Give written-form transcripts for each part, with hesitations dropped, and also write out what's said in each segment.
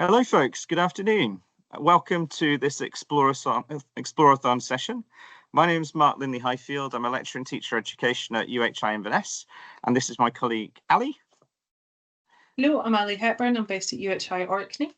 Hello, folks. Good afternoon. Welcome to this Explorathon session. My name is Mark.Lindley.Highfield. I'm a lecturer in teacher education at UHI Inverness, and this is my colleague Ali. Hello, I'm Ali.Hepburn. I'm based at UHI Orkney.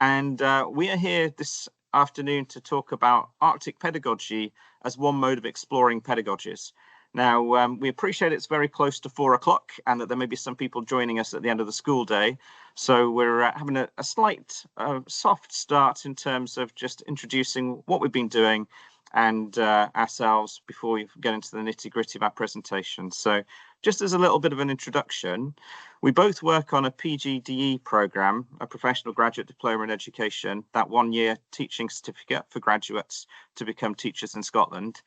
And we are here this afternoon to talk about Arctic pedagogy as one mode of exploring pedagogies. Now, we appreciate it's very close to 4 o'clock and that there may be some people joining us at the end of the school day. So we're having a slight soft start in terms of just introducing what we've been doing and ourselves before we get into the nitty-gritty of our presentation. So just as a little bit of an introduction, we both work on a PGDE program, a professional graduate diploma in education, that 1-year teaching certificate for graduates to become teachers in Scotland.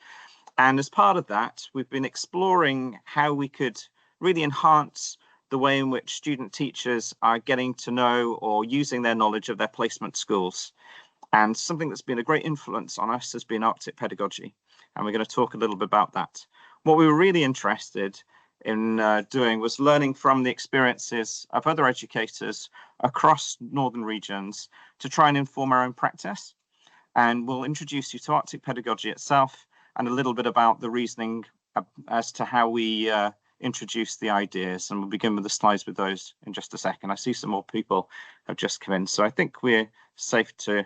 And as part of that, we've been exploring how we could really enhance the way in which student teachers are getting to know or using their knowledge of their placement schools. And something that's been a great influence on us has been Arctic pedagogy. And we're going to talk a little bit about that. What we were really interested in doing was learning from the experiences of other educators across northern regions to try and inform our own practice. And we'll introduce you to Arctic pedagogy itself and a little bit about the reasoning as to how we introduce the ideas. And we'll begin with the slides with those in just a second. I see some more people have just come in, so I think we're safe to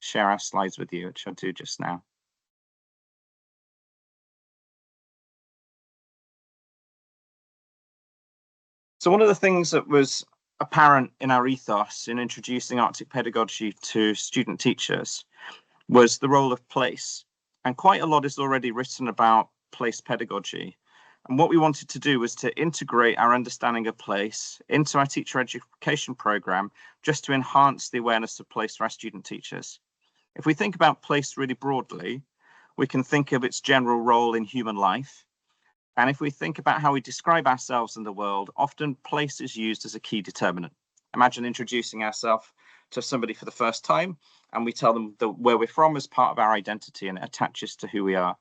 share our slides with you, which I'll do just now. So one of the things that was apparent in our ethos in introducing Arctic pedagogy to student teachers was the role of place. And quite a lot is already written about place pedagogy. And what we wanted to do was to integrate our understanding of place into our teacher education program, just to enhance the awareness of place for our student teachers. If we think about place really broadly, we can think of its general role in human life. And if we think about how we describe ourselves in the world, often place is used as a key determinant. Imagine introducing ourselves to somebody for the first time, and we tell them where we're from as part of our identity, and it attaches to who we are.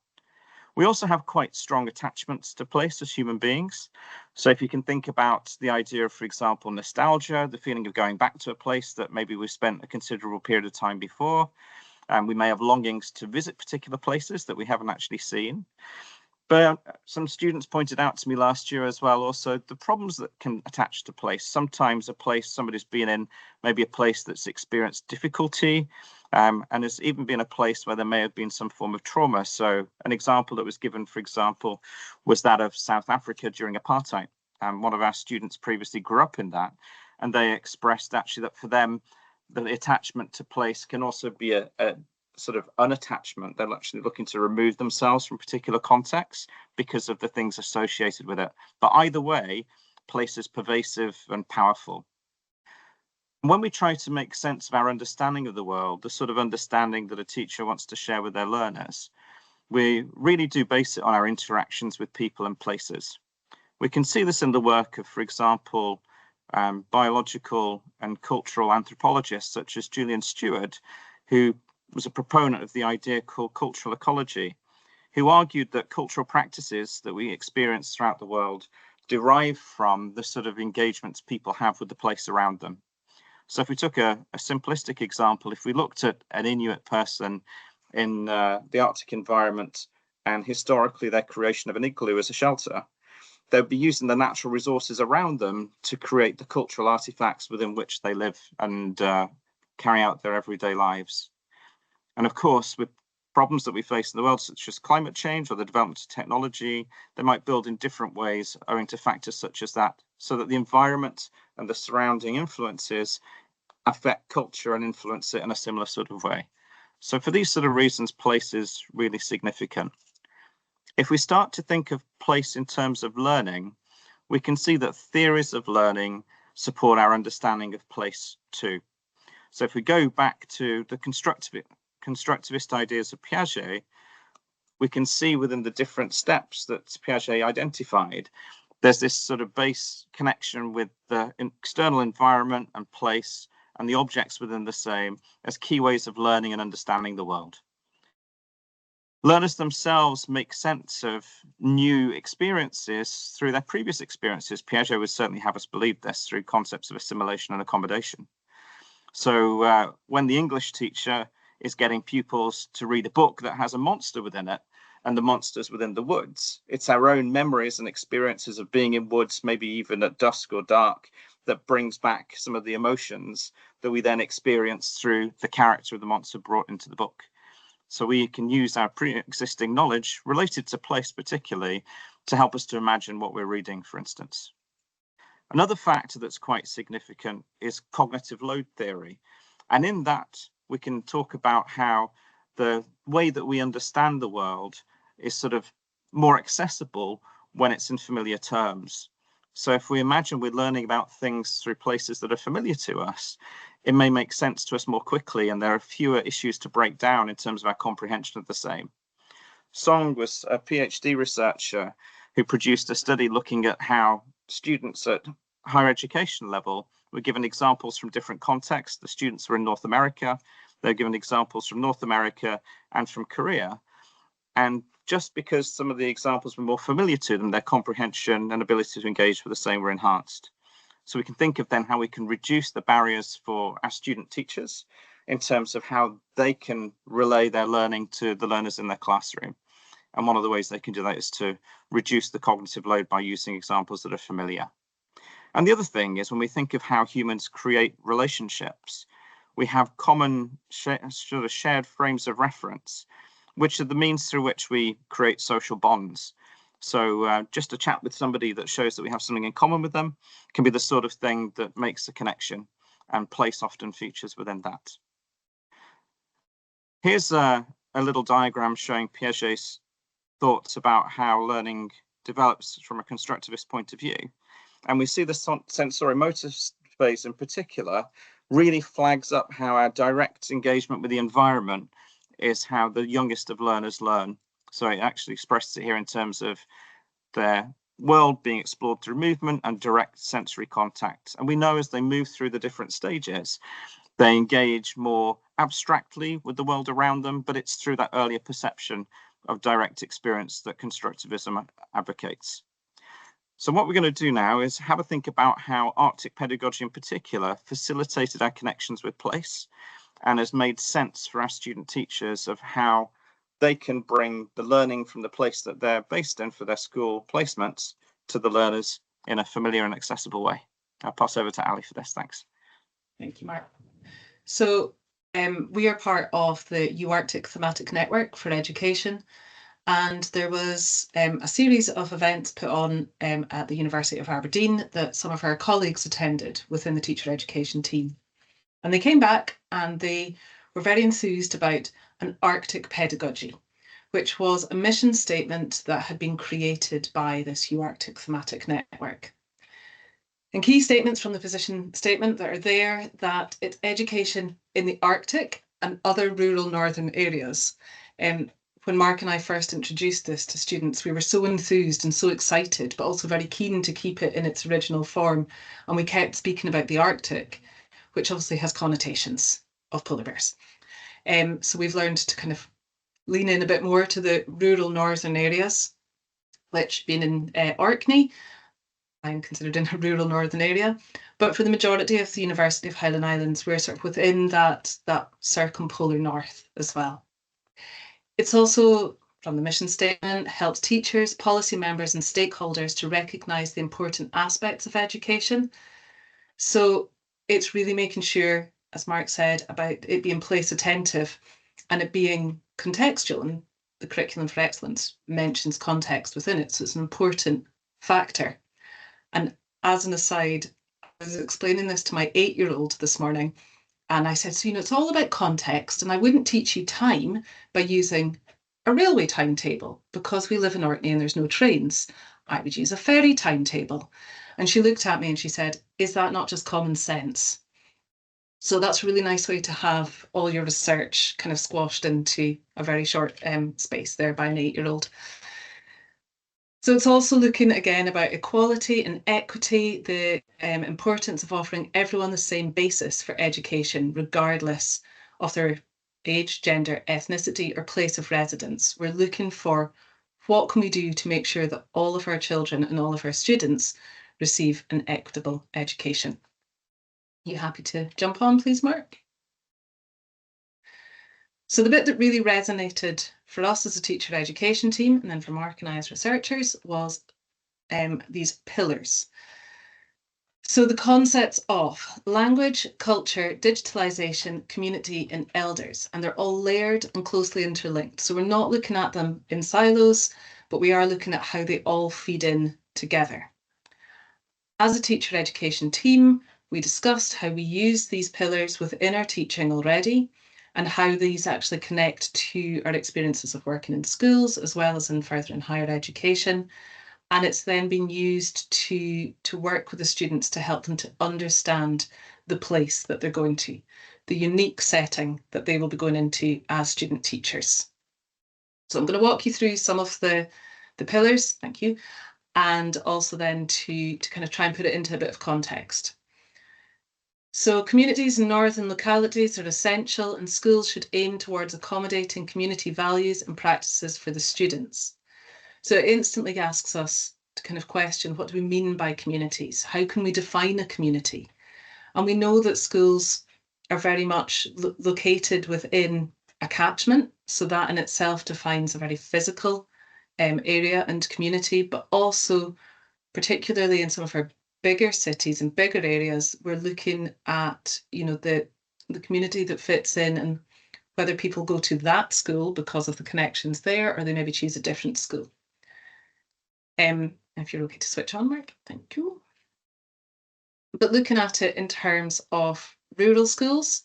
We also have quite strong attachments to place as human beings. So if you can think about the idea of, for example, nostalgia, the feeling of going back to a place that maybe we've spent a considerable period of time before, and we may have longings to visit particular places that we haven't actually seen. But some students pointed out to me last year as well, also the problems that can attach to place. Sometimes a place somebody's been in, maybe a place that's experienced difficulty, and there's even been a place where there may have been some form of trauma. So an example that was given, for example, was that of South Africa during apartheid. One of our students previously grew up in that, and they expressed actually that for them, the attachment to place can also be a sort of unattachment. They're actually looking to remove themselves from particular contexts because of the things associated with it. But either way, place is pervasive and powerful. When we try to make sense of our understanding of the world, the sort of understanding that a teacher wants to share with their learners, we really do base it on our interactions with people and places. We can see this in the work of, for example, biological and cultural anthropologists such as Julian Stewart, who was a proponent of the idea called cultural ecology, who argued that cultural practices that we experience throughout the world derive from the sort of engagements people have with the place around them. So if we took a simplistic example, if we looked at an Inuit person in the Arctic environment and historically their creation of an igloo as a shelter, they'd be using the natural resources around them to create the cultural artifacts within which they live and carry out their everyday lives. And of course, with problems that we face in the world, such as climate change or the development of technology, they might build in different ways owing to factors such as that, so that the environment and the surrounding influences affect culture and influence it in a similar sort of way. So for these sort of reasons, place is really significant. If we start to think of place in terms of learning, we can see that theories of learning support our understanding of place too. So if we go back to the constructivist ideas of Piaget, we can see within the different steps that Piaget identified, there's this sort of base connection with the external environment and place and the objects within the same as key ways of learning and understanding the world. Learners themselves make sense of new experiences through their previous experiences. Piaget would certainly have us believe this through concepts of assimilation and accommodation. So when the English teacher is getting pupils to read a book that has a monster within it, and the monsters within the woods, it's our own memories and experiences of being in woods, maybe even at dusk or dark, that brings back some of the emotions that we then experience through the character of the monster brought into the book. So we can use our pre-existing knowledge related to place particularly to help us to imagine what we're reading, for instance. Another factor that's quite significant is cognitive load theory. And in that, we can talk about how the way that we understand the world is sort of more accessible when it's in familiar terms. So if we imagine we're learning about things through places that are familiar to us, it may make sense to us more quickly, and there are fewer issues to break down in terms of our comprehension of the same. Song was a PhD researcher who produced a study looking at how students at higher education level were given examples from different contexts. The students were in North America. They're given examples from North America and from Korea. And just because some of the examples were more familiar to them, their comprehension and ability to engage with the same were enhanced. So we can think of then how we can reduce the barriers for our student teachers in terms of how they can relay their learning to the learners in their classroom. And one of the ways they can do that is to reduce the cognitive load by using examples that are familiar. And the other thing is when we think of how humans create relationships, we have common sort of shared frames of reference, which are the means through which we create social bonds. So just a chat with somebody that shows that we have something in common with them can be the sort of thing that makes a connection, and place often features within that. Here's a little diagram showing Piaget's thoughts about how learning develops from a constructivist point of view. And we see the sensorimotor phase in particular really flags up how our direct engagement with the environment is how the youngest of learners learn. So it actually expresses it here in terms of their world being explored through movement and direct sensory contact. And we know as they move through the different stages, they engage more abstractly with the world around them, but it's through that earlier perception of direct experience that constructivism advocates. So what we're going to do now is have a think about how Arctic pedagogy in particular facilitated our connections with place and has made sense for our student teachers of how they can bring the learning from the place that they're based in for their school placements to the learners in a familiar and accessible way. I'll pass over to Ali for this. Thanks. Thank you, Mark. So we are part of the UArctic Thematic Network for Education, and there was a series of events put on at the University of Aberdeen that some of our colleagues attended within the teacher education team. And they came back and they were very enthused about an Arctic pedagogy, which was a mission statement that had been created by this UArctic Thematic Network. And key statements from the position statement that are there, that it's education in the Arctic and other rural northern areas. When Mark and I first introduced this to students, we were so enthused and so excited, but also very keen to keep it in its original form. And we kept speaking about the Arctic, which obviously has connotations of polar bears. So we've learned to kind of lean in a bit more to the rural northern areas, which being in Orkney, I'm considered in a rural northern area, but for the majority of the University of Highland Islands, we're sort of within that Circumpolar North as well. It's also, from the mission statement, helps teachers, policy members and stakeholders to recognise the important aspects of education. So it's really making sure, as Mark said, about it being place attentive and it being contextual, and the Curriculum for Excellence mentions context within it, so it's an important factor. And as an aside, I was explaining this to my 8-year-old this morning, and I said, so, it's all about context, and I wouldn't teach you time by using a railway timetable because we live in Orkney and there's no trains. I would use a ferry timetable. And she looked at me and she said, is that not just common sense? So that's a really nice way to have all your research kind of squashed into a very short space there by an 8-year-old. So it's also looking again about equality and equity, the importance of offering everyone the same basis for education, regardless of their age, gender, ethnicity, or place of residence. We're looking for what can we do to make sure that all of our children and all of our students receive an equitable education. You happy to jump on, please, Mark? So the bit that really resonated for us as a teacher education team, and then for Mark and I as researchers, was these pillars. So the concepts of language, culture, digitalisation, community, and elders, and they're all layered and closely interlinked. So we're not looking at them in silos, but we are looking at how they all feed in together. As a teacher education team, we discussed how we use these pillars within our teaching already, and how these actually connect to our experiences of working in schools, as well as in further and higher education. And it's then been used to work with the students to help them to understand the place that they're going to, the unique setting that they will be going into as student teachers. So I'm going to walk you through some of the pillars, thank you, and also then to kind of try and put it into a bit of context. So communities and northern localities are essential, and schools should aim towards accommodating community values and practices for the students. So it instantly asks us to kind of question, what do we mean by communities? How can we define a community? And we know that schools are very much located within a catchment. So that in itself defines a very physical area and community, but also particularly in some of our bigger cities and bigger areas, we're looking at, the community that fits in and whether people go to that school because of the connections there, or they maybe choose a different school. If you're okay to switch on, Mark, thank you. But looking at it in terms of rural schools,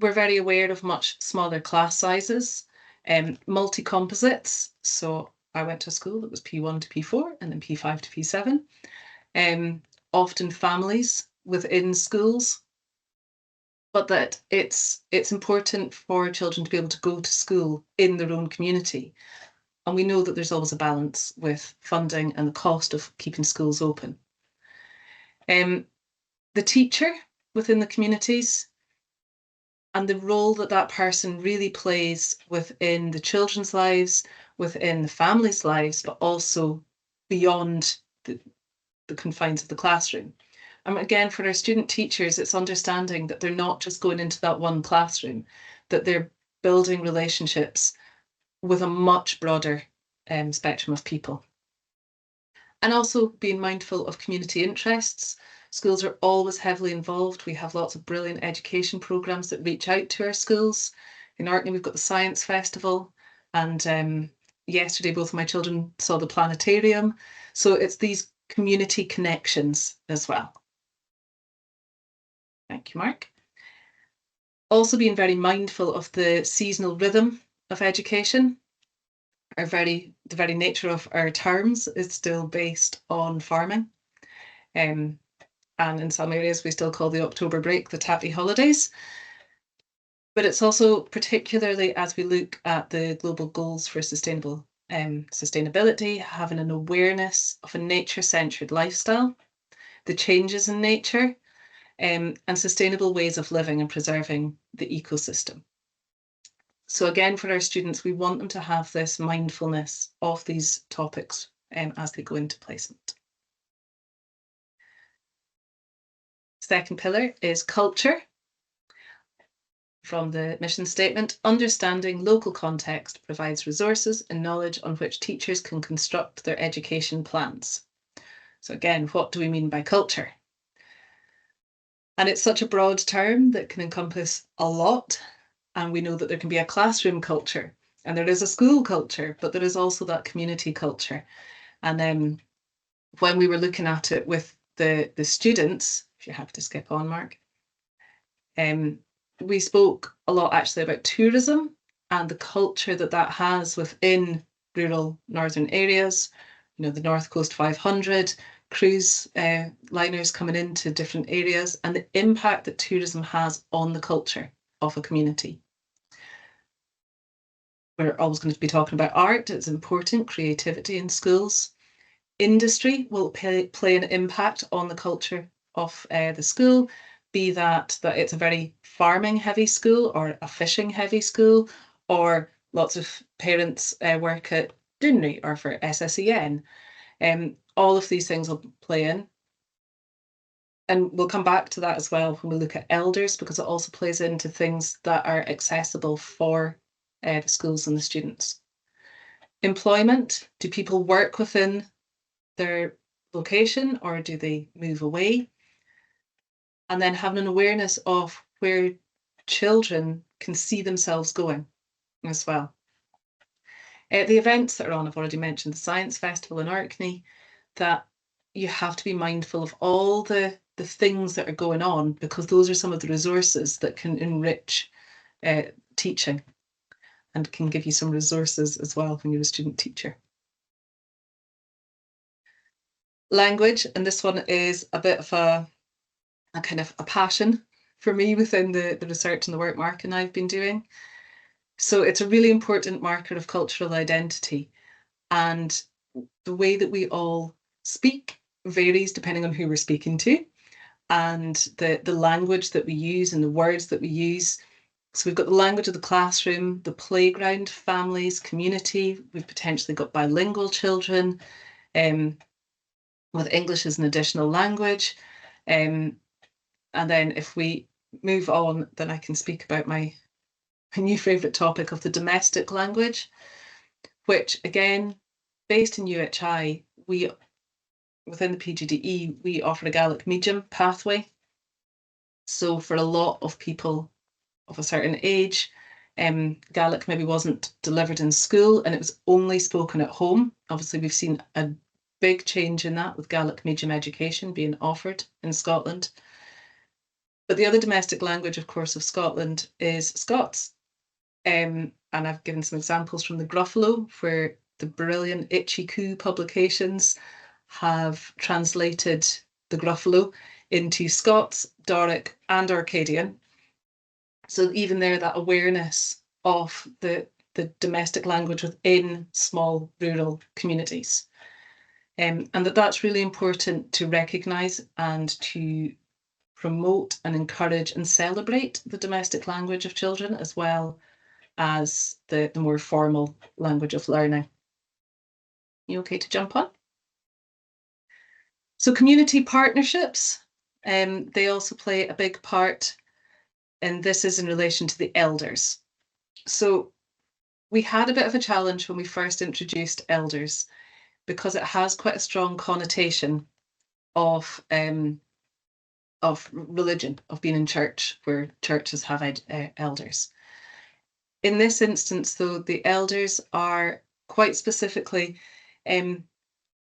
we're very aware of much smaller class sizes, multi-composites. So I went to a school that was P1 to P4 and then P5 to P7. Often families within schools, but that it's important for children to be able to go to school in their own community. And we know that there's always a balance with funding and the cost of keeping schools open. The teacher within the communities and the role that that person really plays within the children's lives, within the families' lives, but also beyond the confines of the classroom. And again, for our student teachers, it's understanding that they're not just going into that one classroom, that they're building relationships with a much broader spectrum of people. And also being mindful of community interests. Schools are always heavily involved. We have lots of brilliant education programmes that reach out to our schools. In Orkney, we've got the Science Festival, and yesterday both of my children saw the planetarium. So it's these community connections as well. Thank you, Mark. Also being very mindful of the seasonal rhythm of education. The very nature of our terms is still based on farming. And in some areas we still call the October break the Tappy holidays. But it's also particularly as we look at the global goals for sustainability, having an awareness of a nature-centred lifestyle, the changes in nature, and sustainable ways of living and preserving the ecosystem. So again, for our students, we want them to have this mindfulness of these topics as they go into placement. Second pillar is culture. From the mission statement, understanding local context provides resources and knowledge on which teachers can construct their education plans. So again, what do we mean by culture? And it's such a broad term that can encompass a lot. And we know that there can be a classroom culture and there is a school culture, but there is also that community culture. And then when we were looking at it with the students, if you're happy to skip on, Mark, we spoke a lot actually about tourism and the culture that that has within rural northern areas. The North Coast 500, cruise liners coming into different areas, and the impact that tourism has on the culture of a community. We're always going to be talking about art. It's important, creativity in schools. Industry will play an impact on the culture of the school, be that it's a very farming heavy school or a fishing heavy school, or lots of parents work at Doonry or for SSEN. All of these things will play in. And we'll come back to that as well when we look at elders, because it also plays into things that are accessible for the schools and the students. Employment, do people work within their location or do they move away? And then having an awareness of where children can see themselves going as well. The events that are on, I've already mentioned the Science Festival in Orkney, that you have to be mindful of all the things that are going on, because those are some of the resources that can enrich teaching and can give you some resources as well when you're a student teacher. Language, and this one is a bit of a kind of a passion for me within the research and the work Mark and I've been doing. So it's a really important marker of cultural identity, and the way that we all speak varies depending on who we're speaking to, and the language that we use and the words that we use. So we've got the language of the classroom, the playground, families, community. We've potentially got bilingual children with English as an additional language. And then if we move on, then I can speak about my new favourite topic of the domestic language, which again, based in UHI, we, within the PGDE, we offer a Gaelic medium pathway. So for a lot of people of a certain age, Gaelic maybe wasn't delivered in school and it was only spoken at home. Obviously, we've seen a big change in that with Gaelic medium education being offered in Scotland. But the other domestic language, of course, of Scotland is Scots. And I've given some examples from the Gruffalo, where the brilliant Itchy Coo publications have translated the Gruffalo into Scots, Doric, and Orcadian. So even there, that awareness of the domestic language within small rural communities. And that's really important to recognise and to promote and encourage and celebrate the domestic language of children, as well as the more formal language of learning. You okay to jump on? So community partnerships, they also play a big part, and this is in relation to the elders. So we had a bit of a challenge when we first introduced elders, because it has quite a strong connotation of religion, of being in church, where churches have elders. In this instance, though, the elders are quite specifically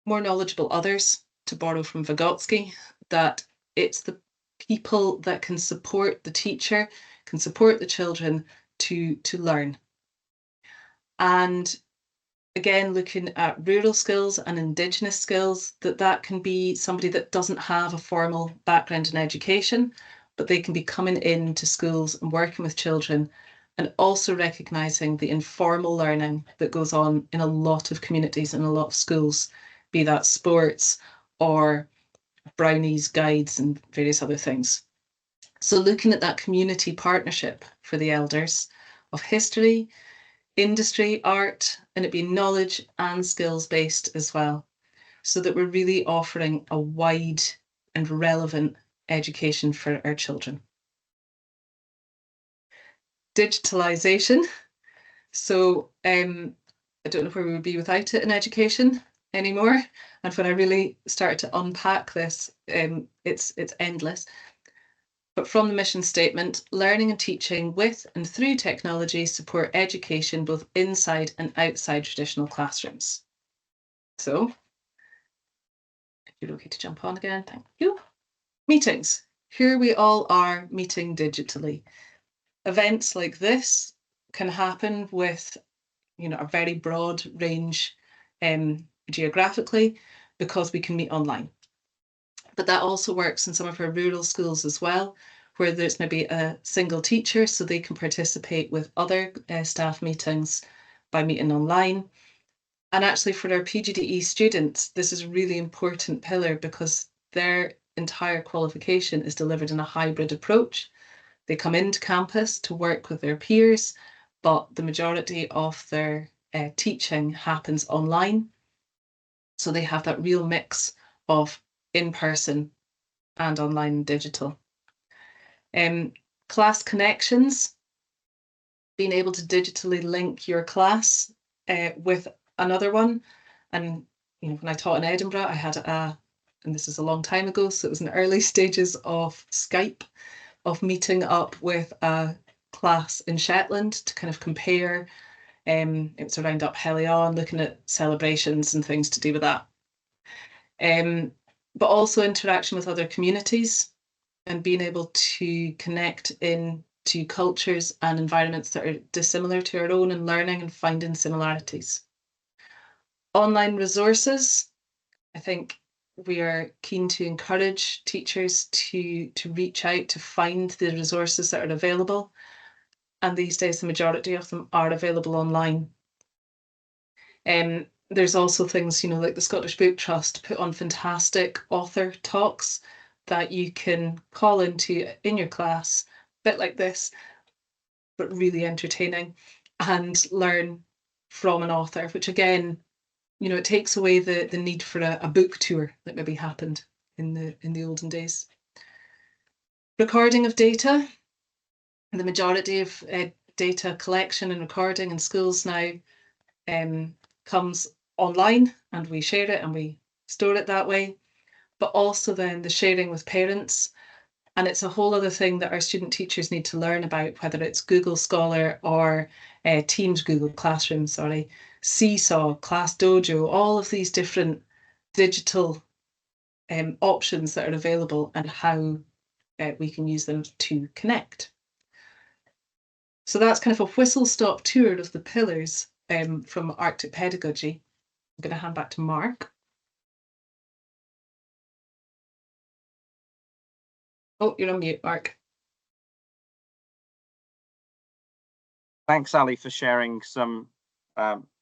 more knowledgeable others, to borrow from Vygotsky, that it's the people that can support the teacher, can support the children to learn. And again, looking at rural skills and Indigenous skills, that can be somebody that doesn't have a formal background in education, but they can be coming into schools and working with children, and also recognising the informal learning that goes on in a lot of communities and a lot of schools, be that sports or brownies, guides, and various other things. So looking at that community partnership for the elders of history, industry, art, and it being knowledge and skills based as well, so that we're really offering a wide and relevant education for our children. Digitalisation. So I don't know where we would be without it in education anymore. And when I really started to unpack this, it's endless. But from the mission statement, learning and teaching with and through technology support education both inside and outside traditional classrooms. So, if you're okay to jump on again, thank you. Meetings. Here we all are meeting digitally. Events like this can happen with, a very broad range geographically, because we can meet online. But that also works in some of our rural schools as well, where there's maybe a single teacher, so they can participate with other staff meetings by meeting online. And actually for our PGDE students, this is a really important pillar, because they're entire qualification is delivered in a hybrid approach. They come into campus to work with their peers, but the majority of their teaching happens online. So they have that real mix of in-person and online and digital. Class connections, being able to digitally link your class with another one. And when I taught in Edinburgh, I had and this is a long time ago, so it was in the early stages of Skype, of meeting up with a class in Shetland to kind of compare. It was around Up-Helly-On, looking at celebrations and things to do with that. But also interaction with other communities and being able to connect into cultures and environments that are dissimilar to our own and learning and finding similarities. Online resources, I think we are keen to encourage teachers to reach out to find the resources that are available. And these days, the majority of them are available online. There's also things, like the Scottish Book Trust put on fantastic author talks that you can call into in your class, a bit like this, but really entertaining, and learn from an author, which again, it takes away the need for a book tour that maybe happened in the olden days. Recording of data. The majority of data collection and recording in schools now comes online, and we share it and we store it that way. But also then the sharing with parents. And it's a whole other thing that our student teachers need to learn about, whether it's Google Scholar or Teams, Google Classroom, Seesaw, Class Dojo, all of these different digital options that are available and how we can use them to connect. So that's kind of a whistle-stop tour of the pillars from Arctic Pedagogy. I'm going to hand back to Mark. Oh, you're on mute, Mark. Thanks, Ali, for sharing some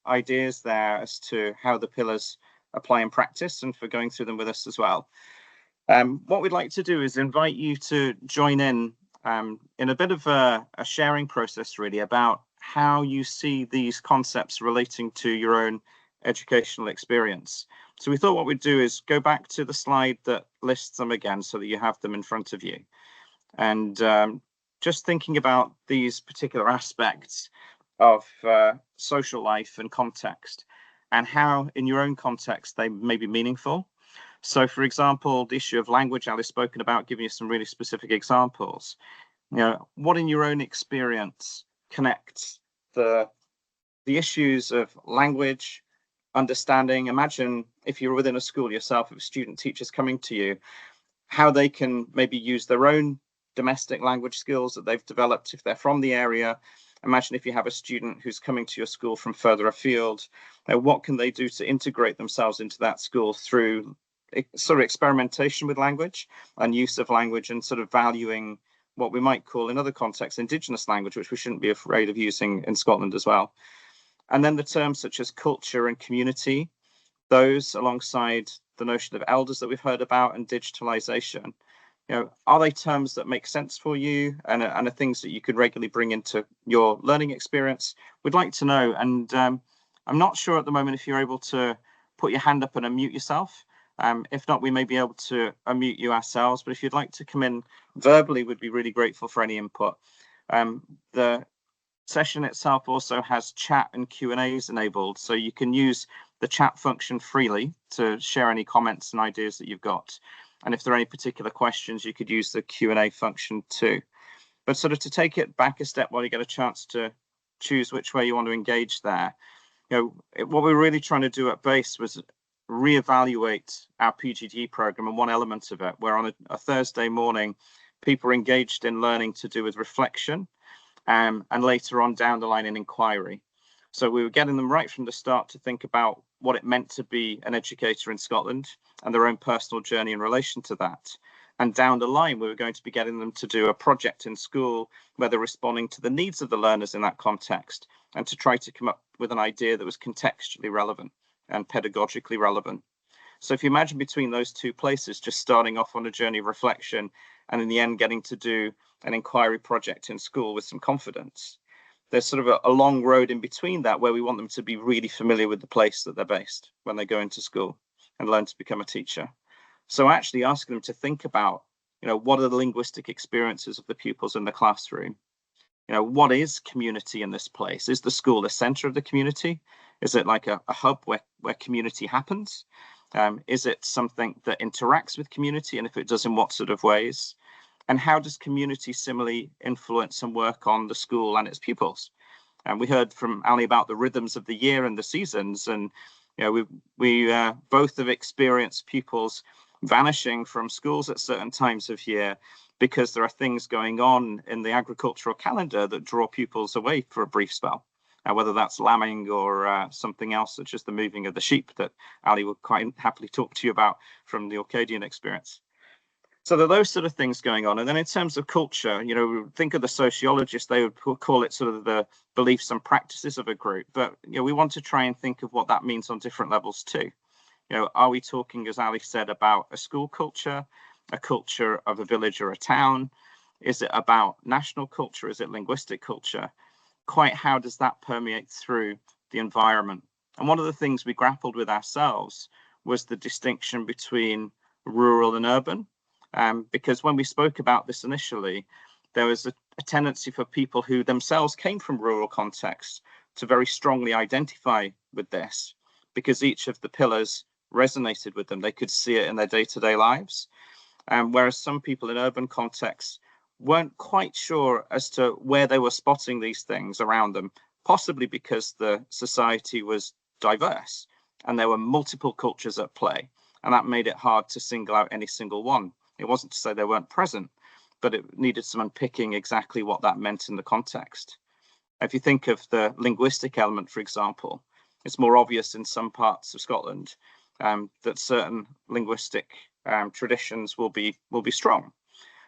ideas there as to how the pillars apply in practice and for going through them with us as well. What we'd like to do is invite you to join in a bit of a sharing process, really, about how you see these concepts relating to your own educational experience. So we thought what we'd do is go back to the slide that lists them again so that you have them in front of you. And just thinking about these particular aspects of social life and context, and how in your own context they may be meaningful. So, for example, the issue of language, Ali's spoken about, giving you some really specific examples. What in your own experience connects the issues of language, understanding? Imagine if you're within a school yourself, if student teachers coming to you, how they can maybe use their own domestic language skills that they've developed if they're from the area. Imagine if you have a student who's coming to your school from further afield, what can they do to integrate themselves into that school through sort of experimentation with language and use of language, and sort of valuing what we might call in other contexts Indigenous language, which we shouldn't be afraid of using in Scotland as well. And then the terms such as culture and community, those alongside the notion of elders that we've heard about and digitalization. Are they terms that make sense for you and are things that you could regularly bring into your learning experience? We'd like to know. And I'm not sure at the moment if you're able to put your hand up and unmute yourself. If not, we may be able to unmute you ourselves. But if you'd like to come in verbally, we'd be really grateful for any input. The session itself also has chat and Q&As enabled, so you can use the chat function freely to share any comments and ideas that you've got. And if there are any particular questions, you could use the Q&A function too. But sort of to take it back a step while you get a chance to choose which way you want to engage there, what we're really trying to do at base was reevaluate our PGDE program, and one element of it, where on a Thursday morning, people are engaged in learning to do with reflection, and later on down the line in inquiry. So we were getting them right from the start to think about what it meant to be an educator in Scotland and their own personal journey in relation to that. And down the line, we were going to be getting them to do a project in school where they're responding to the needs of the learners in that context, and to try to come up with an idea that was contextually relevant and pedagogically relevant. So if you imagine between those two places, just starting off on a journey of reflection and in the end getting to do an inquiry project in school with some confidence, there's sort of a long road in between that where we want them to be really familiar with the place that they're based when they go into school and learn to become a teacher. So actually asking them to think about, what are the linguistic experiences of the pupils in the classroom? What is community in this place? Is the school the center of the community? Is it like a hub where community happens? Is it something that interacts with community? And if it does, in what sort of ways? And how does community similarly influence and work on the school and its pupils? And we heard from Ali about the rhythms of the year and the seasons. And we both have experienced pupils vanishing from schools at certain times of year because there are things going on in the agricultural calendar that draw pupils away for a brief spell, whether that's lambing or something else, such as the moving of the sheep that Ali would quite happily talk to you about from the Orcadian experience. So there are those sort of things going on. And then in terms of culture, think of the sociologists, they would call it sort of the beliefs and practices of a group. But, we want to try and think of what that means on different levels too. Are we talking, as Ali said, about a school culture, a culture of a village or a town? Is it about national culture? Is it linguistic culture? Quite how does that permeate through the environment? And one of the things we grappled with ourselves was the distinction between rural and urban. Because when we spoke about this initially, there was a tendency for people who themselves came from rural contexts to very strongly identify with this, because each of the pillars resonated with them. They could see it in their day-to-day lives. Whereas some people in urban contexts weren't quite sure as to where they were spotting these things around them, possibly because the society was diverse and there were multiple cultures at play, and that made it hard to single out any single one. It wasn't to say they weren't present, but it needed some unpicking exactly what that meant in the context. If you think of the linguistic element, for example, it's more obvious in some parts of Scotland that certain linguistic traditions will be strong.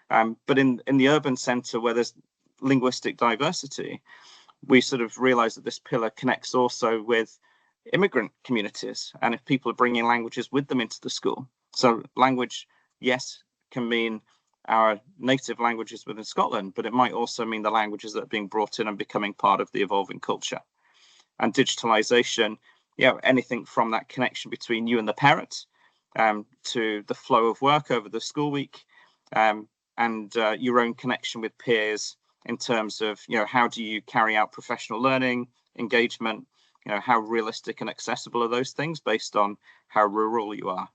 But in the urban centre where there's linguistic diversity, we sort of realise that this pillar connects also with immigrant communities, and if people are bringing languages with them into the school. So language, yes, can mean our native languages within Scotland, but it might also mean the languages that are being brought in and becoming part of the evolving culture. And digitalisation, anything from that connection between you and the parent to the flow of work over the school week, and your own connection with peers in terms of, how do you carry out professional learning, engagement, how realistic and accessible are those things based on how rural you are.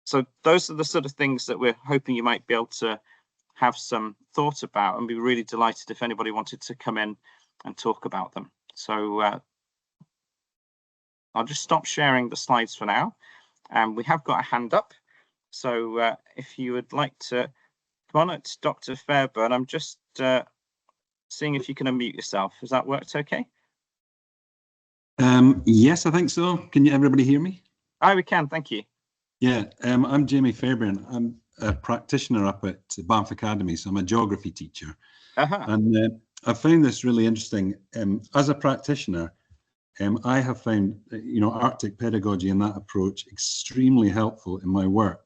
So those are the sort of things that we're hoping you might be able to have some thought about, and be really delighted if anybody wanted to come in and talk about them. So I'll just stop sharing the slides for now. We have got a hand up. So if you would like to come on, it's Dr. Fairburn. I'm just seeing if you can unmute yourself. Has that worked okay? Yes, I think so. Can everybody hear me? Oh, we can. Thank you. Yeah, I'm Jamie Fairburn. I'm a practitioner up at Banff Academy, so I'm a geography teacher. And I found this really interesting. As a practitioner, I have found, Arctic pedagogy and that approach extremely helpful in my work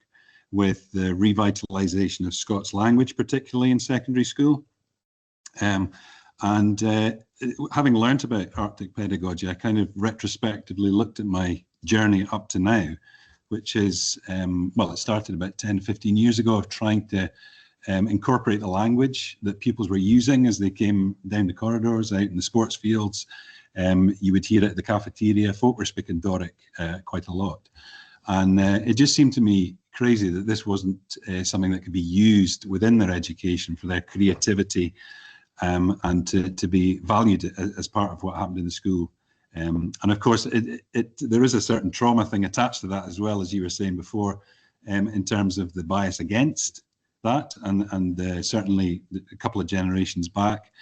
with the revitalisation of Scots language, particularly in secondary school. Having learnt about Arctic pedagogy, I kind of retrospectively looked at my journey up to now, which is, it started about 10, 15 years ago of trying to incorporate the language that pupils were using as they came down the corridors, out in the sports fields. You would hear it at the cafeteria. Folk were speaking Doric quite a lot. And it just seemed to me crazy that this wasn't something that could be used within their education for their creativity and to be valued as part of what happened in the school. And of course, there is a certain trauma thing attached to that as well, as you were saying before, in terms of the bias against that. And certainly a couple of generations back,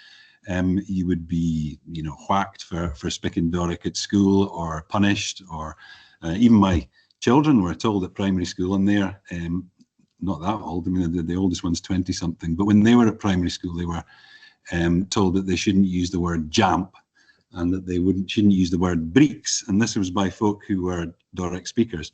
you would be, whacked for speaking Doric at school, or punished, or even my children were told at primary school, and they're not that old. I mean, the oldest one's 20 something, but when they were at primary school, they were told that they shouldn't use the word jamp, and that they shouldn't use the word breeks, and this was by folk who were Doric speakers.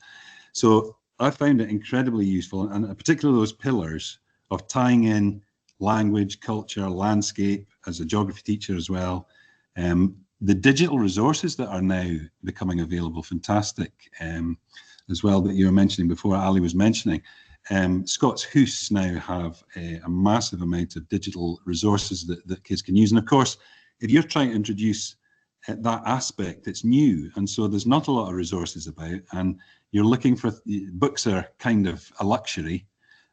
So I found it incredibly useful, and particularly those pillars of tying in language, culture, landscape, as a geography teacher as well. The digital resources that are now becoming available, fantastic, as well, that you were mentioning before, Ali was mentioning. Scots House now have a massive amount of digital resources that kids can use. And of course, if you're trying to introduce that aspect, it's new. And so there's not a lot of resources about, and you're looking for, books are kind of a luxury,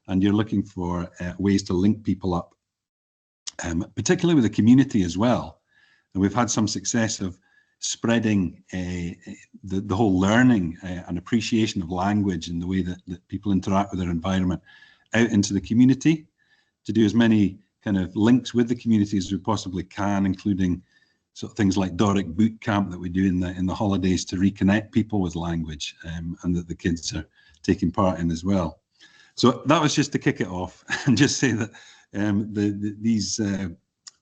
and you're looking for ways to link people up, particularly with the community as well. And we've had some success of spreading the whole learning and appreciation of language and the way that people interact with their environment out into the community, to do as many kind of links with the community as we possibly can, including sort of things like Doric boot camp that we do in the holidays to reconnect people with language, and that the kids are taking part in as well. So that was just to kick it off and just say that these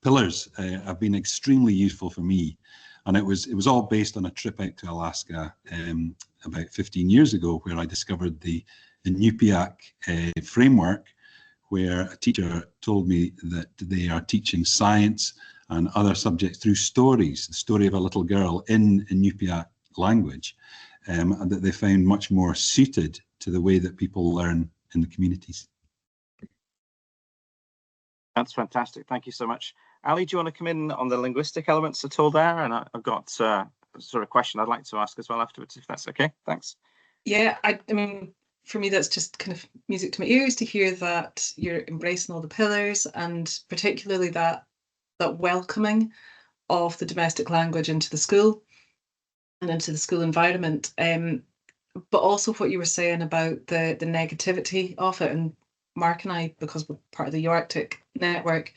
pillars have been extremely useful for me. And it was all based on a trip out to Alaska about 15 years ago, where I discovered the Inupiaq framework, where a teacher told me that they are teaching science and other subjects through stories, the story of a little girl in Inupiaq language, and that they found much more suited to the way that people learn in the communities. That's fantastic. Thank you so much. Ali, do you want to come in on the linguistic elements at all there? And I've got sort of a question I'd like to ask as well afterwards, if that's okay. Thanks. Yeah, I mean, for me, that's just kind of music to my ears to hear that you're embracing all the pillars, and particularly that welcoming of the domestic language into the school and into the school environment. But also what you were saying about the negativity of it. And Mark and I, because we're part of the Arctic network,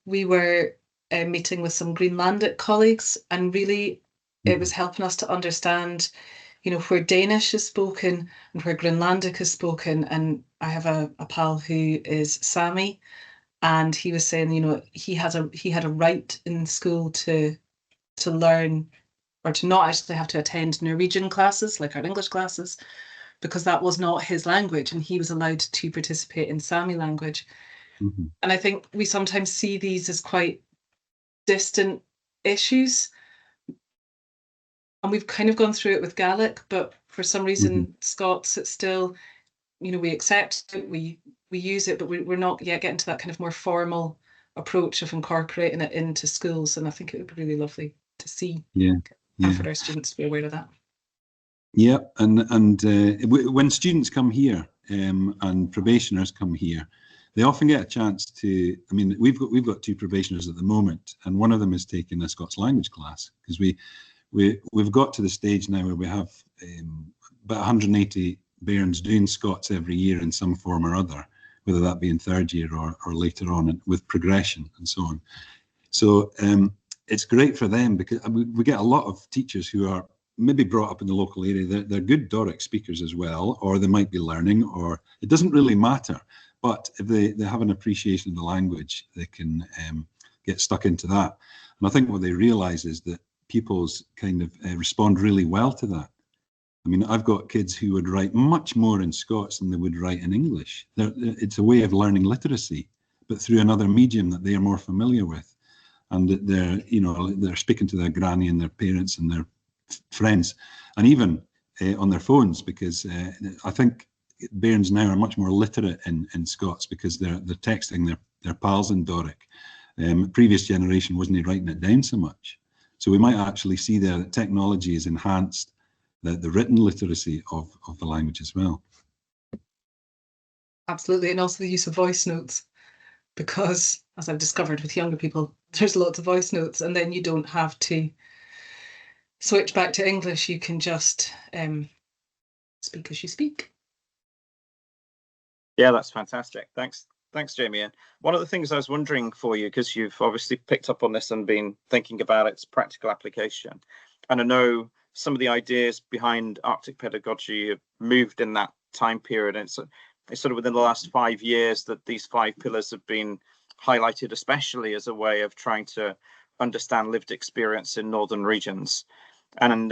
we were meeting with some Greenlandic colleagues, and really it was helping us to understand, you know, where Danish is spoken and where Greenlandic is spoken. And I have a pal who is Sami, and he was saying, you know, he had a right in school to learn, or to not actually have to attend Norwegian classes like our English classes, because that was not his language, and he was allowed to participate in Sami language. Mm-hmm. And I think we sometimes see these as quite distant issues, and we've kind of gone through it with Gaelic, but for some reason, Scots, it's still, you know, we accept it, we use it, but we're not yet getting to that kind of more formal approach of incorporating it into schools. And I think it would be really lovely to see. And for our students to be aware of that. Yeah, and when students come here and probationers come here, they often get a chance to. I mean, we've got two probationers at the moment, and one of them is taking a Scots language class, because we've got to the stage now where we have about 180 bairns doing Scots every year in some form or other, whether that be in third year or later on, and with progression and so on. So it's great for them, because we get a lot of teachers who are maybe brought up in the local area. They're good Doric speakers as well, or they might be learning, or it doesn't really matter. But if they have an appreciation of the language, they can get stuck into that. And I think what they realise is that pupils kind of respond really well to that. I mean, I've got kids who would write much more in Scots than they would write in English. It's a way of learning literacy, but through another medium that they are more familiar with. And they're speaking to their granny and their parents and their friends, and even on their phones, because I think bairns now are much more literate in Scots, because they're texting their pals in Doric. Previous generation wasn't writing it down so much. So we might actually see there that technology has enhanced the written literacy of the language as well. Absolutely, and also the use of voice notes, because as I've discovered with younger people, there's lots of voice notes, and then you don't have to switch back to English. You can just speak as you speak. Yeah, that's fantastic. Thanks, Jamie. And one of the things I was wondering for you, because you've obviously picked up on this and been thinking about its practical application, and I know some of the ideas behind Arctic pedagogy have moved in that time period, and it's sort of within the last 5 years that these 5 pillars have been highlighted, especially as a way of trying to understand lived experience in northern regions. And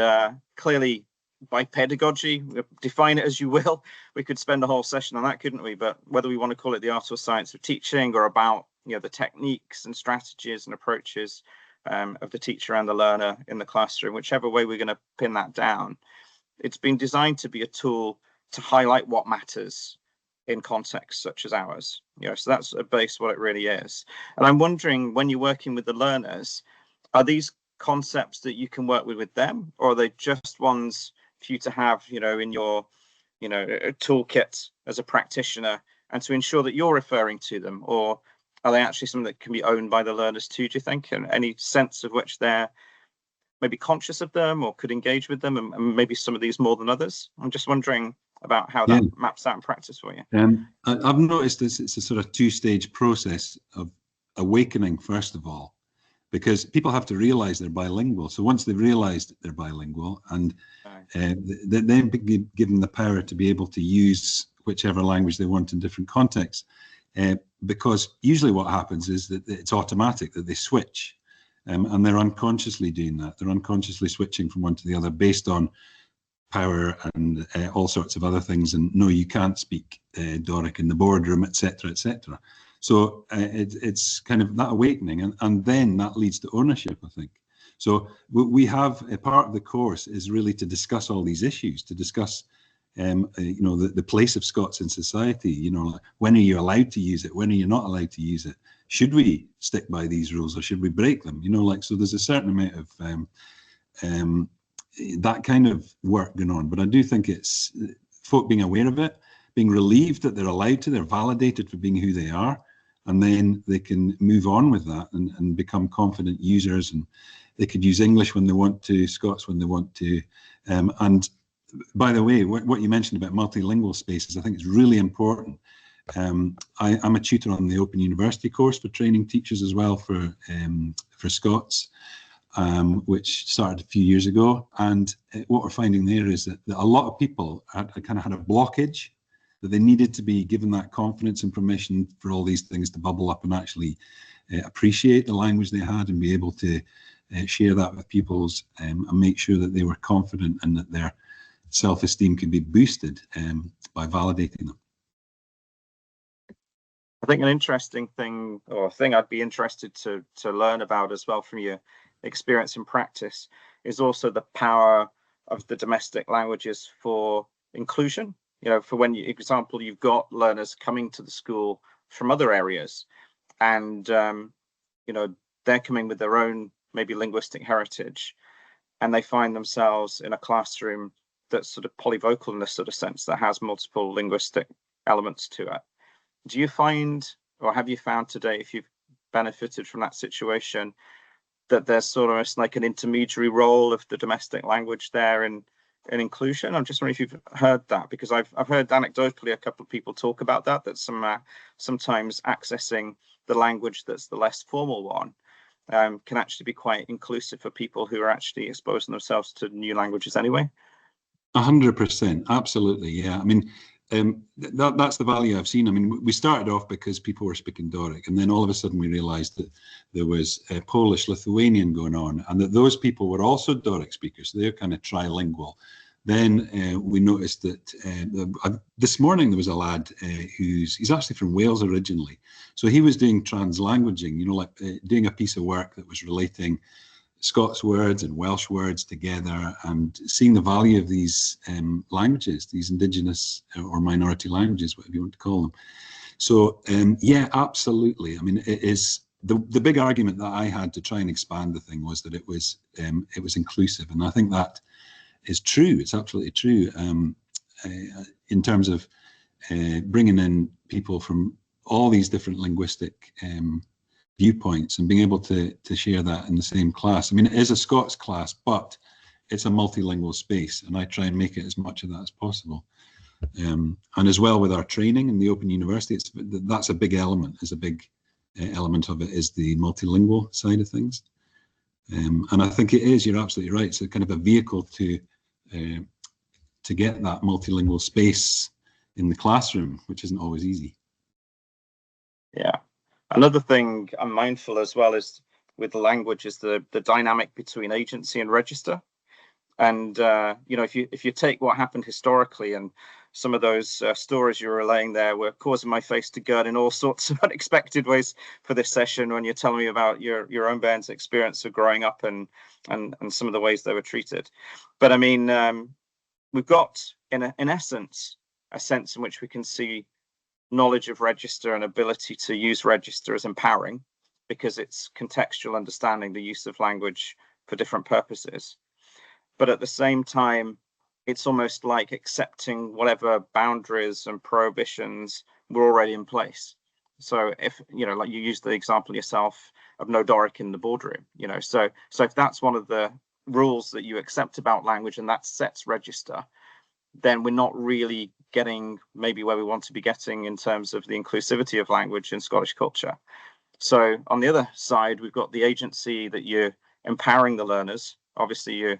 clearly by pedagogy, define it as you will. We could spend a whole session on that, couldn't we? But whether we want to call it the art or science of teaching, or about, you know, the techniques and strategies and approaches of the teacher and the learner in the classroom, whichever way we're going to pin that down, it's been designed to be a tool to highlight what matters in contexts such as ours. You know, so that's at base what it really is. And I'm wondering, when you're working with the learners, are these concepts that you can work with them, or are they just ones for you to have, you know, in your, you know, toolkit as a practitioner, and to ensure that you're referring to them? Or are they actually something that can be owned by the learners too, do you think? And any sense of which they're maybe conscious of them or could engage with them, and maybe some of these more than others? I'm just wondering about how that maps out in practice for you. I've noticed this, it's a sort of two-stage process of awakening, first of all, because people have to realize they're bilingual. So once they've realized that they're bilingual, and then give them the power to be able to use whichever language they want in different contexts. Because usually what happens is that it's automatic, that they switch, and they're unconsciously doing that. They're unconsciously switching from one to the other based on power and all sorts of other things. And no, you can't speak Doric in the boardroom, etc., etc. So it's kind of that awakening, and then that leads to ownership, I think. So we have a part of the course is really to discuss all these issues, to discuss you know, the place of Scots in society. You know, like, when are you allowed to use it? When are you not allowed to use it? Should we stick by these rules, or should we break them? You know, like, so there's a certain amount of that kind of work going on. But I do think it's folk being aware of it, being relieved that they're allowed to, they're validated for being who they are, and then they can move on with that and become confident users, and they could use English when they want to, Scots when they want to. And by the way, what you mentioned about multilingual spaces, I think is really important. I'm a tutor on the Open University course for training teachers as well for Scots, which started a few years ago. And what we're finding there is that a lot of people had a blockage, that they needed to be given that confidence and permission for all these things to bubble up and actually appreciate the language they had, and be able to share that with pupils, and make sure that they were confident and that their self-esteem could be boosted by validating them. I think an interesting thing, or a thing I'd be interested to learn about as well from your experience in practice, is also the power of the domestic languages for inclusion. You know, for when you, example, you've got learners coming to the school from other areas, and you know, they're coming with their own maybe linguistic heritage, and they find themselves in a classroom that's sort of polyvocal in this sort of sense, that has multiple linguistic elements to it. Do you find, or have you found today, if you've benefited from that situation, that there's sort of like an intermediary role of the domestic language there in inclusion? I'm just wondering if you've heard that, because I've heard anecdotally a couple of people talk about that sometimes accessing the language that's the less formal one can actually be quite inclusive for people who are actually exposing themselves to new languages anyway. 100%, absolutely, yeah. I mean, that's the value I've seen. I mean, we started off because people were speaking Doric, and then all of a sudden we realised that there was Polish, Lithuanian going on, and that those people were also Doric speakers. So they're kind of trilingual. Then we noticed that this morning there was a lad he's actually from Wales originally. So he was doing translanguaging, you know, like doing a piece of work that was relating Scots words and Welsh words together, and seeing the value of these languages, these indigenous or minority languages, whatever you want to call them. So yeah, absolutely. I mean, it is the big argument that I had to try and expand the thing was that it was inclusive, and I think that is true. It's absolutely true in terms of bringing in people from all these different linguistic viewpoints and being able to share that in the same class. I mean, it is a Scots class, but it's a multilingual space, and I try and make it as much of that as possible. And as well with our training in the Open University, that's a big element. Is a big element of it is the multilingual side of things. And I think it is. You're absolutely right. It's a kind of a vehicle to get that multilingual space in the classroom, which isn't always easy. Yeah. Another thing I'm mindful as well is with the language is the dynamic between agency and register. And if you take what happened historically, and some of those stories you were relaying there were causing my face to gird in all sorts of unexpected ways for this session, when you're telling me about your own bairn's experience of growing up and some of the ways they were treated. But I mean, we've got in essence a sense in which we can see knowledge of register and ability to use register as empowering, because it's contextual understanding the use of language for different purposes. But at the same time, it's almost like accepting whatever boundaries and prohibitions were already in place. So if, like you used the example yourself of no Doric in the boardroom, so if that's one of the rules that you accept about language and that sets register, then we're not really getting maybe where we want to be getting in terms of the inclusivity of language in Scottish culture. So on the other side, we've got the agency that you're empowering the learners. Obviously, you're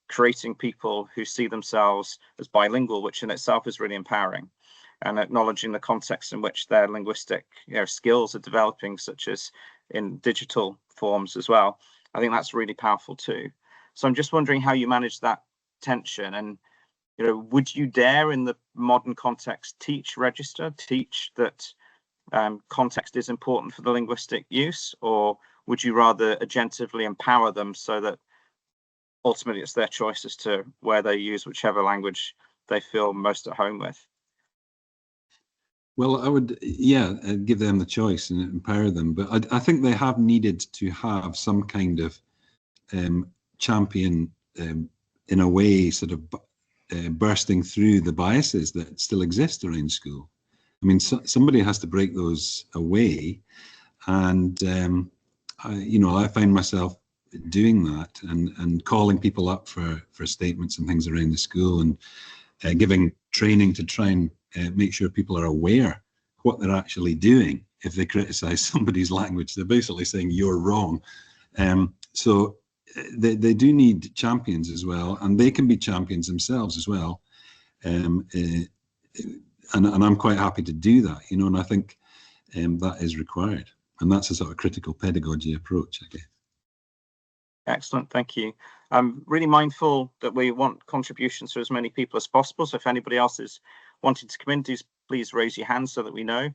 creating people who see themselves as bilingual, which in itself is really empowering, and acknowledging the context in which their linguistic skills are developing, such as in digital forms as well. I think that's really powerful too. So I'm just wondering how you manage that tension, and would you dare in the modern context teach register, teach that context is important for the linguistic use, or would you rather agentively empower them so that ultimately it's their choice as to where they use whichever language they feel most at home with? Well, I would, give them the choice and empower them. But I think they have needed to have some kind of champion, in a way, sort of bursting through the biases that still exist around school. I mean, somebody has to break those away. And, I find myself doing that and calling people up for statements and things around the school, and giving training to try and make sure people are aware what they're actually doing. If they criticize somebody's language, they're basically saying you're wrong. So they do need champions as well, and they can be champions themselves as well. And I'm quite happy to do that, and I think that is required. And that's a sort of critical pedagogy approach, I guess. Excellent, thank you. I'm really mindful that we want contributions from as many people as possible. So if anybody else is wanting to come in, please raise your hand so that we know.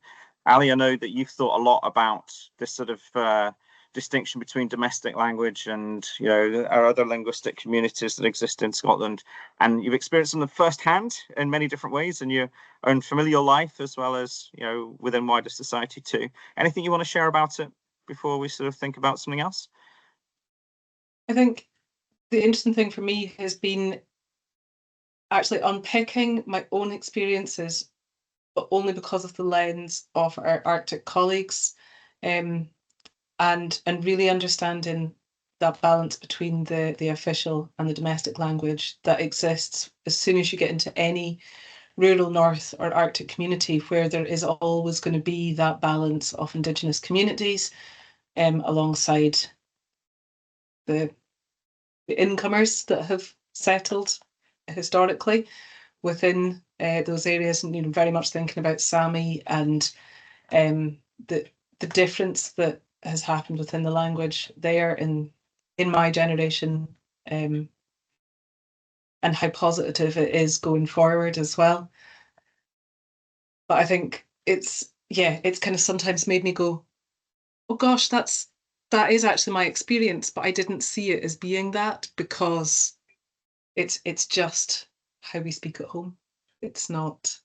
Ali, I know that you've thought a lot about this sort of distinction between domestic language and our other linguistic communities that exist in Scotland, and you've experienced them firsthand in many different ways in your own familial life as well as within wider society too. Anything you want to share about it before we sort of think about something else? I think the interesting thing for me has been actually unpicking my own experiences, but only because of the lens of our Arctic colleagues, and really understanding that balance between the official and the domestic language that exists as soon as you get into any rural North or Arctic community, where there is always going to be that balance of Indigenous communities alongside the incomers that have settled historically within those areas, and very much thinking about Sami and the difference that has happened within the language there in my generation, and how positive it is going forward as well. But I think it's kind of sometimes made me go, oh gosh, that is actually my experience, but I didn't see it as being that, because it's just how we speak at home. It's not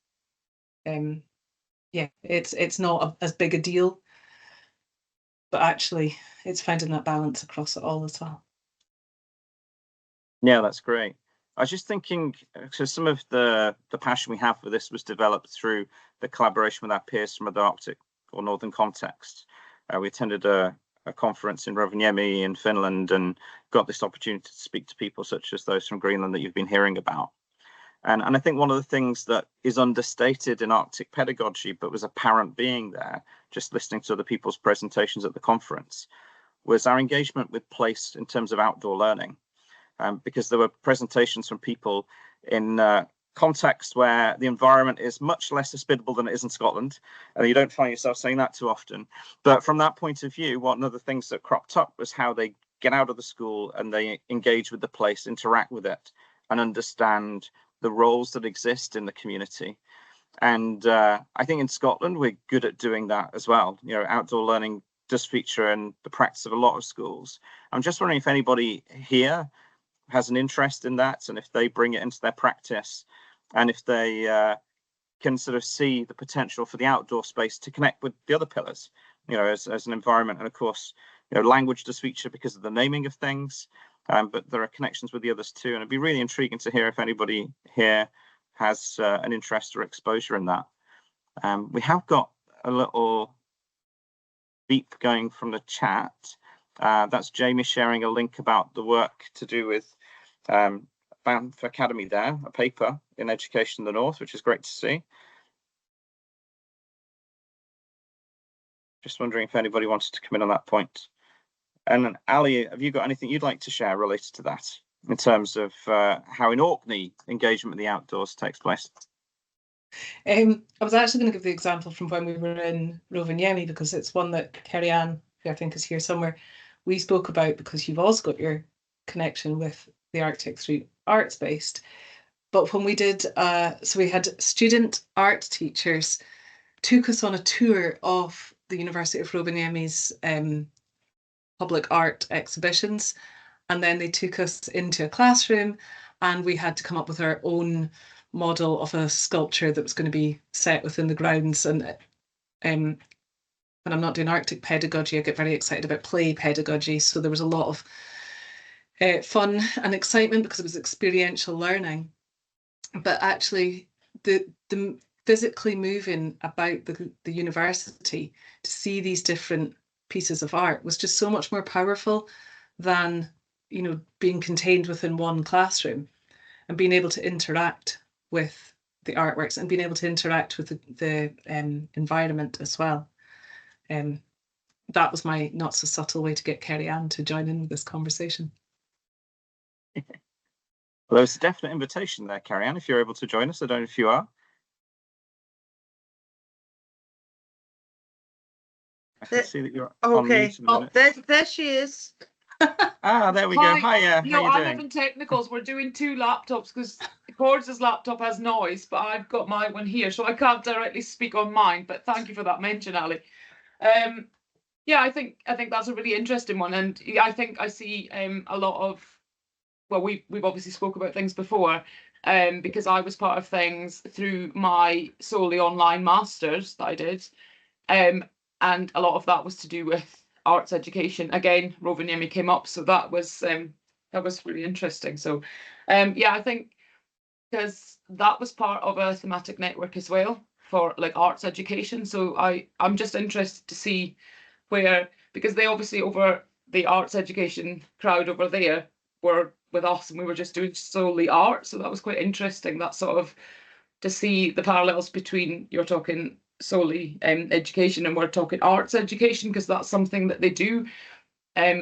it's not as big a deal, but actually it's finding that balance across it all as well. Yeah, that's great. I was just thinking, so some of the passion we have for this was developed through the collaboration with our peers from other Arctic or Northern contexts. We attended a conference in Rovaniemi in Finland and got this opportunity to speak to people such as those from Greenland that you've been hearing about. And I think one of the things that is understated in Arctic pedagogy, but was apparent being there, just listening to other people's presentations at the conference, was our engagement with place in terms of outdoor learning. Because there were presentations from people in context where the environment is much less hospitable than it is in Scotland, and you don't find yourself saying that too often. But from that point of view, one of the things that cropped up was how they get out of the school and they engage with the place, interact with it, and understand the roles that exist in the community. And I think in Scotland, we're good at doing that as well. You know, outdoor learning does feature in the practice of a lot of schools. I'm just wondering if anybody here has an interest in that, and if they bring it into their practice, and if they can sort of see the potential for the outdoor space to connect with the other pillars, you know, as an environment. And of course, you know, language does feature because of the naming of things, but there are connections with the others too. And it'd be really intriguing to hear if anybody here has an interest or exposure in that. We have got a little beep going from the chat. That's Jamie sharing a link about the work to do with Banff Academy there, a paper in Education in the North, which is great to see. Just wondering if anybody wanted to come in on that point. And Ali, have you got anything you'd like to share related to that in terms of how in Orkney engagement with the outdoors takes place? I was actually going to give the example from when we were in Rovaniemi, because it's one that Kerry-Ann, who I think is here somewhere, we spoke about, because you've also got your connection with the Arctic through arts-based. But when we did, so we had student art teachers took us on a tour of the University of Rovaniemi's public art exhibitions, and then they took us into a classroom and we had to come up with our own model of a sculpture that was going to be set within the grounds. And when I'm not doing Arctic pedagogy, I get very excited about play pedagogy, so there was a lot of fun and excitement because it was experiential learning. But actually the physically moving about the university to see these different pieces of art was just so much more powerful than, you know, being contained within one classroom, and being able to interact with the artworks and being able to interact with the environment as well. That was my not so subtle way to get Kerry-Ann to join in with this conversation. Well, there's a definite invitation there, Kerry-Ann, if you're able to join us. I don't know if you are. I can see that you're okay. On mute There she is. There we go. Hiya. No, how I'm you doing? having technicals. We're doing two laptops because Cords' laptop has noise, but I've got my one here, so I can't directly speak on mine. But thank you for that mention, Ali. Yeah, I think that's a really interesting one, and I think I see a lot of, well, we've obviously spoke about things before, because I was part of things through my solely online masters that I did, and a lot of that was to do with arts education. Again, Rovaniemi came up, so that was really interesting. So yeah, I think because that was part of a thematic network as well for like arts education. So I'm just interested to see where, because they obviously over the arts education crowd over there were with us and we were just doing solely art. So that was quite interesting, that sort of to see the parallels between, you're talking solely education and we're talking arts education, because that's something that they do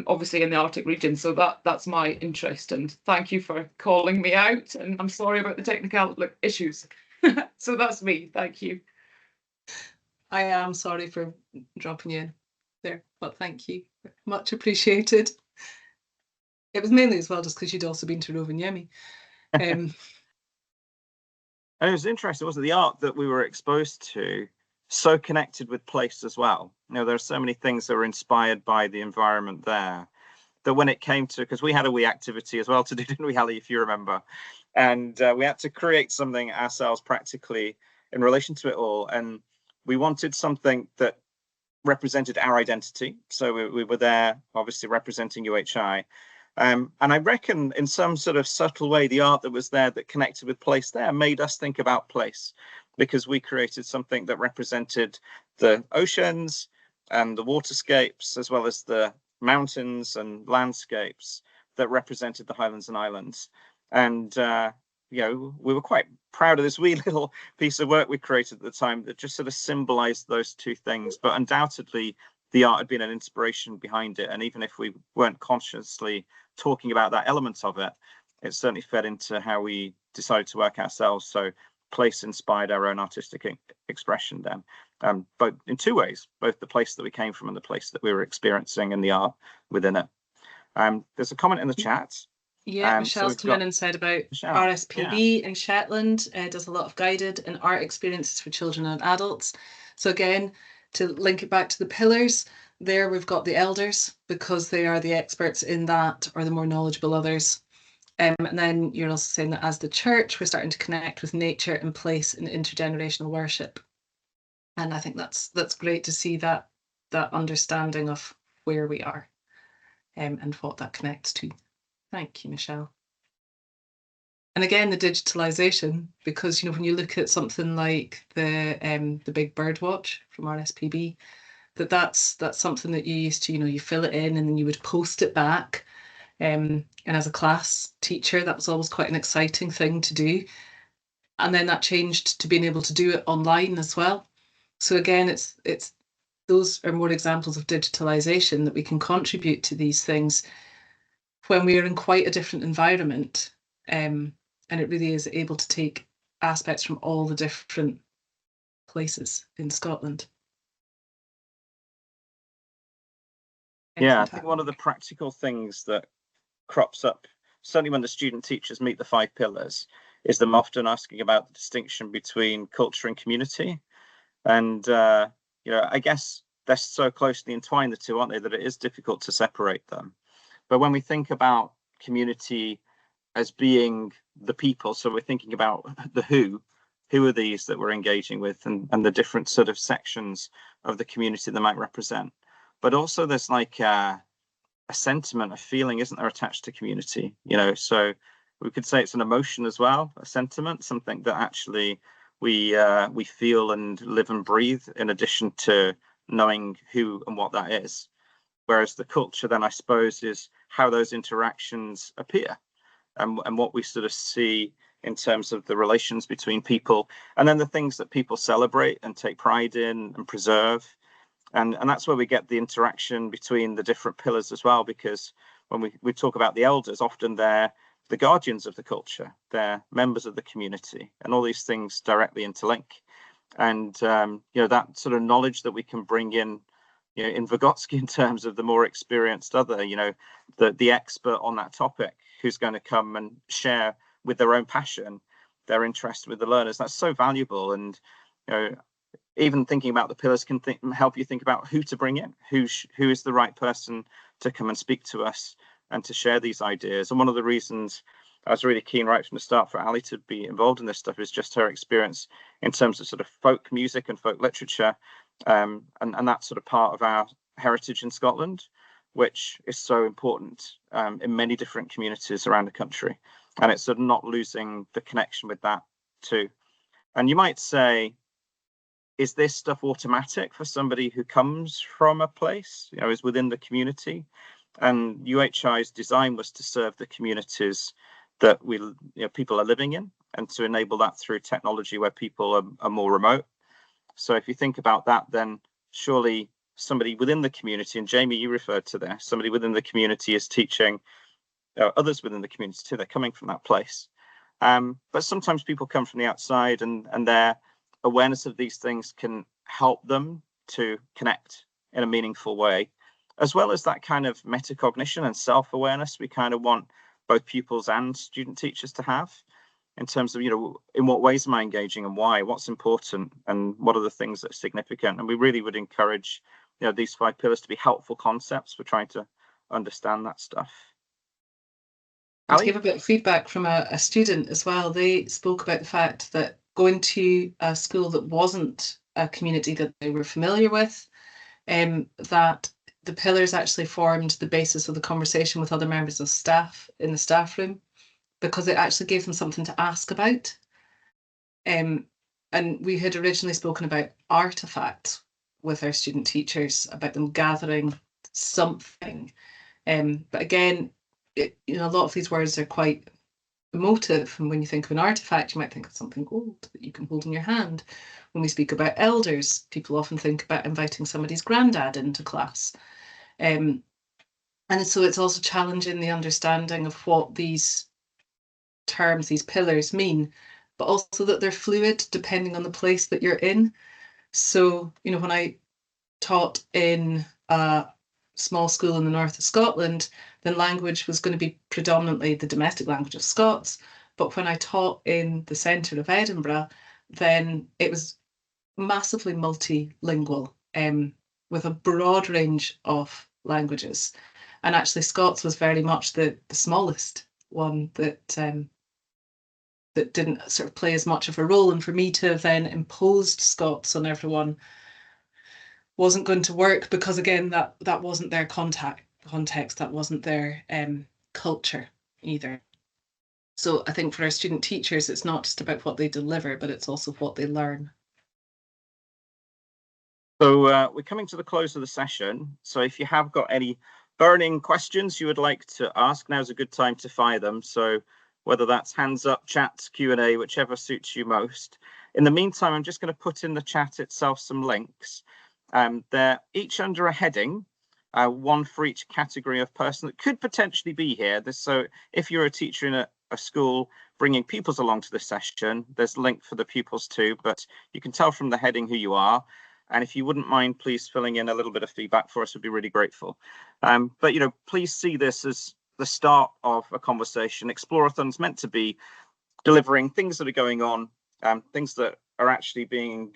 obviously in the Arctic region. So that's my interest, and thank you for calling me out, and I'm sorry about the technical issues. So that's me. Thank you. I am sorry for dropping you in there, but thank you, much appreciated. It was mainly as well just because you'd also been to Rovaniemi. And it was interesting, wasn't it? The art that we were exposed to, so connected with place as well. You know, there are so many things that were inspired by the environment there, that when it came to, because we had a wee activity as well to do, didn't we, Ali, if you remember? And we had to create something ourselves practically in relation to it all. And we wanted something that represented our identity. So we were there, obviously representing UHI. And I reckon in some sort of subtle way, the art that was there that connected with place there made us think about place, because we created something that represented the oceans and the waterscapes, as well as the mountains and landscapes that represented the Highlands and Islands. And, you know, we were quite proud of this wee little piece of work we created at the time that just sort of symbolized those two things. But undoubtedly, the art had been an inspiration behind it. And even if we weren't consciously talking about that element of it, it certainly fed into how we decided to work ourselves. So place inspired our own artistic expression then, but in two ways, both the place that we came from and the place that we were experiencing and the art within it. There's a comment in the chat. Yeah, So Michelle's we've come in got and said about Michelle. RSPB in Shetland, does a lot of guided and art experiences for children and adults. So again, to link it back to the pillars, there we've got the elders because they are the experts in that, or the more knowledgeable others. And then you're also saying that as the church, we're starting to connect with nature and place and intergenerational worship. And I think that's great to see that understanding of where we are, and what that connects to. Thank you, Michelle. And again, the digitalization, because when you look at something like the big bird watch from RSPB, that's something that you used to, you fill it in and then you would post it back. And as a class teacher, that was always quite an exciting thing to do. And then that changed to being able to do it online as well. So again, it's those are more examples of digitalization that we can contribute to these things when we are in quite a different environment. And it really is able to take aspects from all the different places in Scotland. Yeah, I think one of the practical things that crops up, certainly when the student teachers meet the 5 pillars, is them often asking about the distinction between culture and community. And, I guess they're so closely entwined, the two, aren't they, that it is difficult to separate them. But when we think about community as being the people, so we're thinking about the who are these that we're engaging with, and the different sort of sections of the community that might represent. But also there's like a sentiment, a feeling, isn't there, attached to community, so we could say it's an emotion as well, a sentiment, something that actually we feel and live and breathe, in addition to knowing who and what that is. Whereas the culture then, I suppose, is how those interactions appear, and what we sort of see in terms of the relations between people, and then the things that people celebrate and take pride in and preserve. And that's where we get the interaction between the different pillars as well, because when we talk about the elders, often they're the guardians of the culture, they're members of the community, and all these things directly interlink. And that sort of knowledge that we can bring in, in Vygotsky, in terms of the more experienced other, the expert on that topic, who's going to come and share with their own passion their interest with the learners. That's so valuable. And even thinking about the pillars can help you think about who to bring in, who is the right person to come and speak to us and to share these ideas. And one of the reasons I was really keen right from the start for Ali to be involved in this stuff is just her experience in terms of sort of folk music and folk literature, and that sort of part of our heritage in Scotland, which is so important in many different communities around the country. And it's sort of not losing the connection with that too. And you might say, is this stuff automatic for somebody who comes from a place, is within the community? And UHI's design was to serve the communities that people are living in, and to enable that through technology where people are more remote. So if you think about that, then surely somebody within the community, and Jamie, you referred to this, somebody within the community is teaching others within the community too. They're coming from that place. But sometimes people come from the outside, and their awareness of these things can help them to connect in a meaningful way, as well as that kind of metacognition and self-awareness we kind of want both pupils and student teachers to have, in terms of, in what ways am I engaging and why, what's important, and what are the things that are significant. And we really would encourage, these 5 pillars to be helpful concepts for trying to understand that stuff. I'll give a bit of feedback from a student as well. They spoke about the fact that going to a school that wasn't a community that they were familiar with, that the pillars actually formed the basis of the conversation with other members of staff in the staff room, because it actually gave them something to ask about. And we had originally spoken about artifacts with our student teachers, about them gathering something. But again, a lot of these words are quite emotive, and when you think of an artifact, you might think of something old that you can hold in your hand. When we speak about elders, people often think about inviting somebody's granddad into class. And so it's also challenging the understanding of what these terms, these pillars mean, but also that they're fluid depending on the place that you're in. So, when I taught in a small school in the north of Scotland, then language was going to be predominantly the domestic language of Scots. But when I taught in the centre of Edinburgh, then it was massively multilingual, with a broad range of languages. And actually Scots was very much the smallest one that that didn't sort of play as much of a role. And for me to have then imposed Scots on everyone wasn't going to work, because again, that wasn't their context, that wasn't their culture either. So I think for our student teachers, it's not just about what they deliver, but it's also what they learn. So we're coming to the close of the session. So if you have got any burning questions you would like to ask, now's a good time to fire them. So whether that's hands up, chat, Q&A, whichever suits you most. In the meantime, I'm just going to put in the chat itself some links. They're each under a heading, one for each category of person that could potentially be here. So if you're a teacher in a school bringing pupils along to the session, there's a link for the pupils too, but you can tell from the heading who you are. And if you wouldn't mind, please filling in a little bit of feedback for us, we'd be really grateful. But, you know, please see this as the start of a conversation. Explorathon's meant to be delivering things that are going on, things that are actually being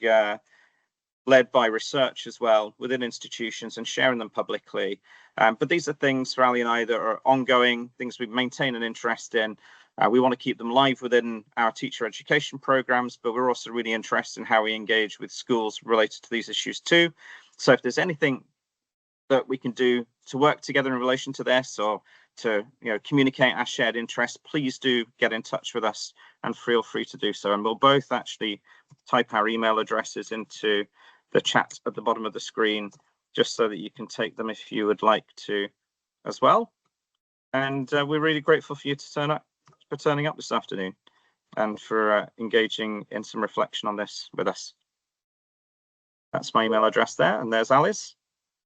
led by research as well within institutions, and sharing them publicly. But these are things for Ali and I that are ongoing, things we maintain an interest in. We want to keep them live within our teacher education programs, but we're also really interested in how we engage with schools related to these issues too. So if there's anything that we can do to work together in relation to this, or to communicate our shared interests, please do get in touch with us and feel free to do so. And we'll both actually type our email addresses into the chat at the bottom of the screen, just so that you can take them if you would like to as well. And we're really grateful for you turning up this afternoon, and for engaging in some reflection on this with us. That's my email address there, and there's Alice.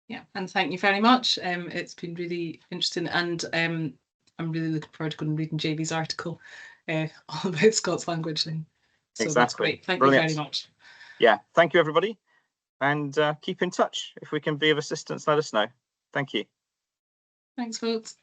Yeah, and thank you very much. It's been really interesting, and I'm really looking forward to going and reading JV's article all about Scots language. And so exactly. That's great. Thank Brilliant. you very much. Yeah, thank you everybody, and keep in touch. If we can be of assistance, let us know. Thank you. Thanks, folks.